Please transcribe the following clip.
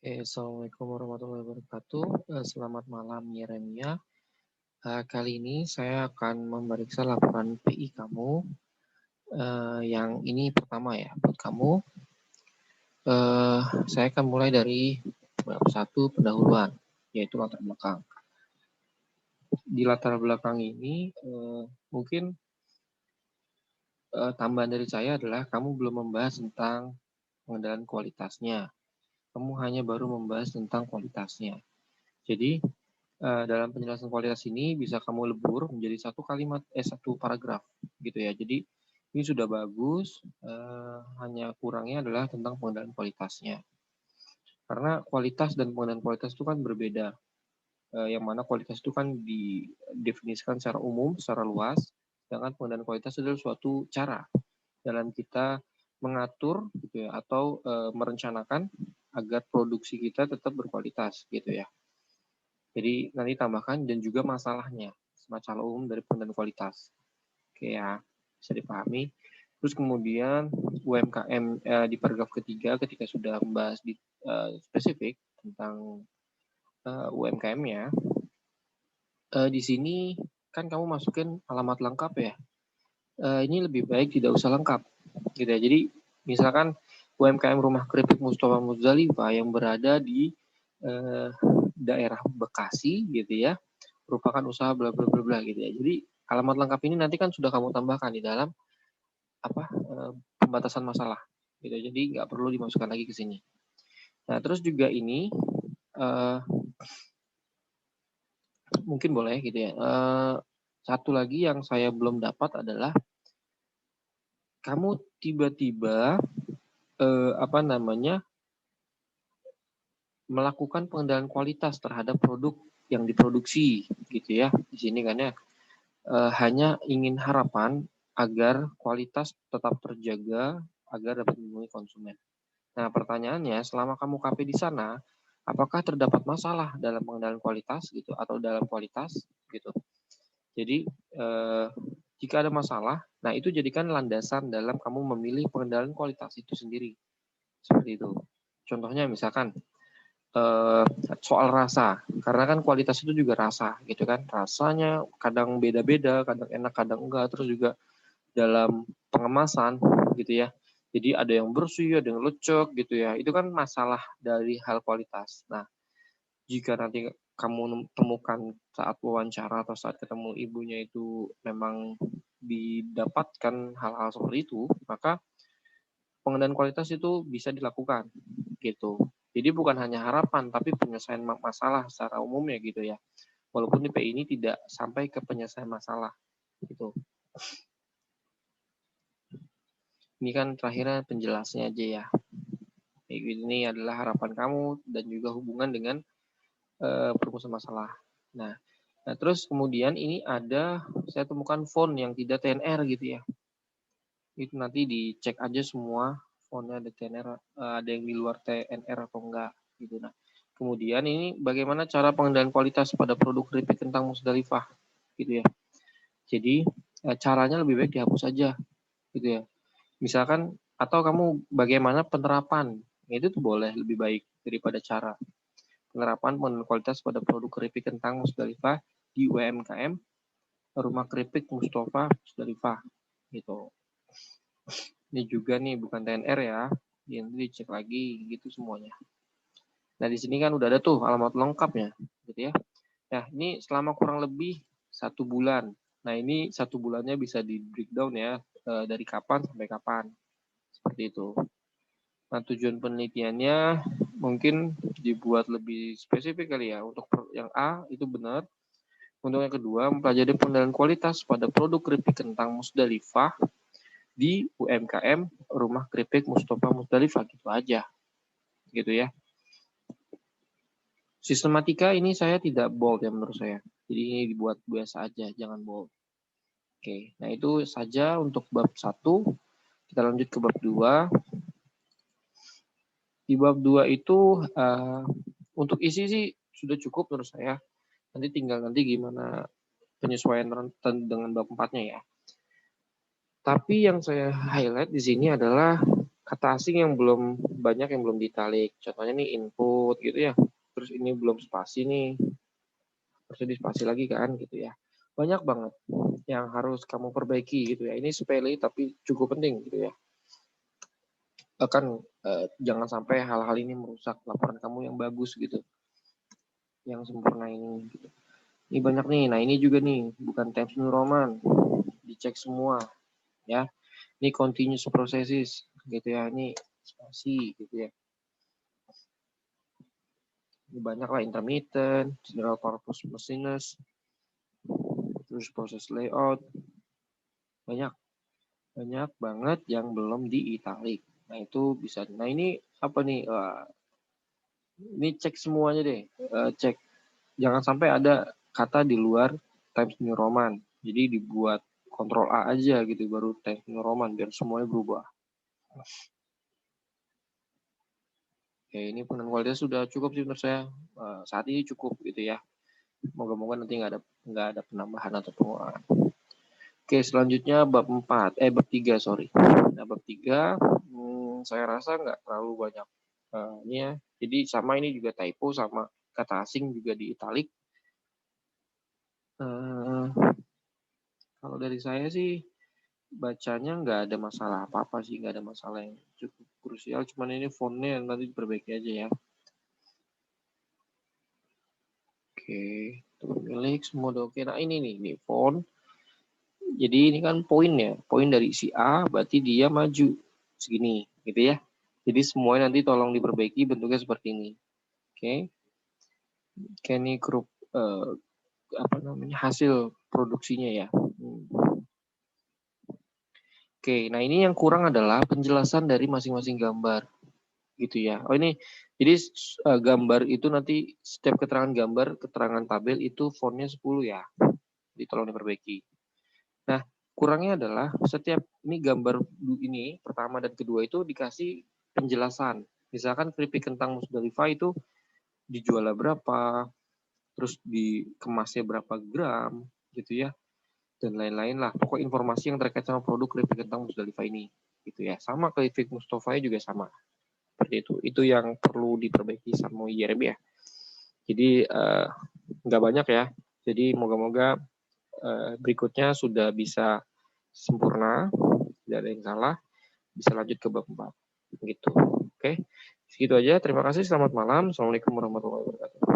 Assalamualaikum warahmatullahi wabarakatuh. Selamat malam Yeremia. Kali ini saya akan memeriksa laporan PI kamu. Yang ini pertama ya buat kamu. Saya akan mulai dari bab 1 pendahuluan, yaitu latar belakang. Di latar belakang ini mungkin tambahan dari saya adalah kamu belum membahas tentang pengendalian kualitasnya. Kamu hanya baru membahas tentang kualitasnya. Jadi dalam penjelasan kualitas ini bisa kamu lebur menjadi satu paragraf gitu ya. Jadi ini sudah bagus, hanya kurangnya adalah tentang pengendalian kualitasnya. Karena kualitas dan pengendalian kualitas itu kan berbeda. Yang mana kualitas itu kan didefinisikan secara umum, secara luas, sedangkan pengendalian kualitas adalah suatu cara dalam kita mengatur gitu ya, atau merencanakan agar produksi kita tetap berkualitas gitu ya. Jadi nanti tambahkan dan juga masalahnya, masalah umum dari pengendalian kualitas. Oke ya, bisa dipahami. Terus kemudian UMKM di paragraf ketiga ketika sudah membahas di spesifik tentang UMKM-nya, di sini kan kamu masukin alamat lengkap ya. Ini lebih baik tidak usah lengkap, gitu ya. Jadi misalkan UMKM Rumah Keripik Mustofa Muzdalifah yang berada di daerah Bekasi gitu ya, merupakan usaha bla bla bla bla gitu ya. Jadi alamat lengkap ini nanti kan sudah kamu tambahkan di dalam pembatasan masalah gitu. Jadi nggak perlu dimasukkan lagi ke sini. Nah terus juga ini mungkin boleh gitu ya. Satu lagi yang saya belum dapat adalah kamu tiba-tiba melakukan pengendalian kualitas terhadap produk yang diproduksi gitu ya. Di sini kan ya hanya ingin harapan agar kualitas tetap terjaga agar dapat melindungi konsumen. Nah, pertanyaannya, selama kamu KP di sana, apakah terdapat masalah dalam pengendalian kualitas gitu atau dalam kualitas gitu? Jadi, jika ada masalah, nah itu jadikan landasan dalam kamu memilih pengendalian kualitas itu sendiri. Seperti itu. Contohnya misalkan soal rasa, karena kan kualitas itu juga rasa gitu kan. Rasanya kadang beda-beda, kadang enak, kadang enggak, terus juga dalam pengemasan gitu ya. Jadi ada yang bersih, ada yang lecek gitu ya. Itu kan masalah dari hal kualitas. Nah, jika nanti kamu temukan saat wawancara atau saat ketemu ibunya itu memang didapatkan hal-hal seperti itu, maka pengendalian kualitas itu bisa dilakukan gitu. Jadi bukan hanya harapan, tapi penyelesaian masalah secara umumnya gitu ya. Walaupun di PI ini tidak sampai ke penyelesaian masalah gitu. Ini kan terakhirnya penjelasnya aja ya. Ini adalah harapan kamu dan juga hubungan dengan perumusan masalah. Nah, terus kemudian ini ada saya temukan font yang tidak TNR gitu ya. Itu nanti dicek aja semua fontnya ada TNR, ada yang di luar TNR atau enggak gitu. Nah, kemudian ini bagaimana cara pengendalian kualitas pada produk keripik kentang Musdalifah gitu ya. Jadi caranya lebih baik dihapus aja gitu ya. Misalkan atau kamu bagaimana penerapan, itu tuh boleh lebih baik daripada cara penerapan pengendalian kualitas pada produk keripik kentang Musdalifah di UMKM Rumah Keripik Mustofa Musdalifah gitu. Ini juga nih bukan TNR ya, ini dicek lagi gitu semuanya. Nah di sini kan udah ada tuh alamat lengkapnya gitu ya. Nah ini selama kurang lebih 1 bulan. Nah ini 1 bulannya bisa di breakdown ya, dari kapan sampai kapan seperti itu. Nah tujuan penelitiannya mungkin dibuat lebih spesifik kali ya. Untuk yang A itu benar. Untuk yang kedua mempelajari pengendalian kualitas pada produk keripik kentang Musdalifah di UMKM Rumah Keripik Mustofa Musdalifah gitu aja gitu ya. Sistematika ini saya tidak bold ya menurut saya. Jadi ini dibuat biasa aja, jangan bold. Oke, nah itu saja untuk bab 1. Kita lanjut ke bab 2. Di bab 2 itu untuk isi sih sudah cukup menurut saya. Nanti tinggal gimana penyesuaian dengan bab 4-nya ya. Tapi yang saya highlight di sini adalah kata asing yang belum banyak yang belum ditalik. Contohnya nih input gitu ya. Terus ini belum spasi nih. Harusnya dispasi lagi kan gitu ya. Banyak banget yang harus kamu perbaiki gitu ya. Ini sepele tapi cukup penting gitu ya. Bahkan jangan sampai hal-hal ini merusak laporan kamu yang bagus gitu. Yang sempurna ini gitu. Ini banyak nih. Nah, ini juga nih bukan Times New Roman. Dicek semua ya. Ini continuous processes gitu ya. Ini spasi gitu ya. Ini banyak lah intermittent, general purpose machines, terus proses layout, banyak banget yang belum diitalik. Nah itu bisa. Nah ini apa nih? Ini cek semuanya deh. Cek jangan sampai ada kata di luar Times New Roman. Jadi dibuat Ctrl A aja gitu baru Times New Roman biar semuanya berubah. Oke, ini penilaian kualitas sudah cukup sih menurut saya. Saat ini cukup gitu ya. Moga-moga nanti nggak ada penambahan atau pengurangan. Oke, selanjutnya bab 4, bab 3, sorry. Nah, bab 3, saya rasa nggak terlalu banyak ini ya. Jadi sama ini juga typo, sama kata asing juga di italic. Kalau dari saya sih, bacanya nggak ada masalah apa-apa sih, nggak ada masalah yang cukup krusial. Cuman ini fontnya yang nanti diperbaiki aja ya. Oke, pemilik semua udah oke. Nah ini nih, font. Jadi ini kan poin ya, poin dari si A berarti dia maju segini, gitu ya. Jadi semuanya nanti tolong diperbaiki bentuknya seperti ini. Oke. Ini grup hasil produksinya ya. Oke, nah ini yang kurang adalah penjelasan dari masing-masing gambar. Gitu ya. Oh ini, jadi gambar itu nanti setiap keterangan gambar, keterangan tabel itu fontnya 10 ya. Jadi tolong diperbaiki. Nah, kurangnya adalah setiap ini gambar ini pertama dan kedua itu dikasih penjelasan. Misalkan keripik kentang Musdalifah itu dijual berapa, terus dikemasnya berapa gram, gitu ya, dan lain-lain lah. Pokok informasi yang terkait sama produk keripik kentang Musdalifah ini, gitu ya. Sama keripik Mustafa juga sama, seperti itu. Itu yang perlu diperbaiki sama IRB ya. Jadi nggak banyak ya. Jadi moga-moga berikutnya sudah bisa sempurna, tidak ada yang salah, bisa lanjut ke bab 4. Gitu. Oke, segitu aja. Terima kasih. Selamat malam. Assalamualaikum warahmatullahi wabarakatuh.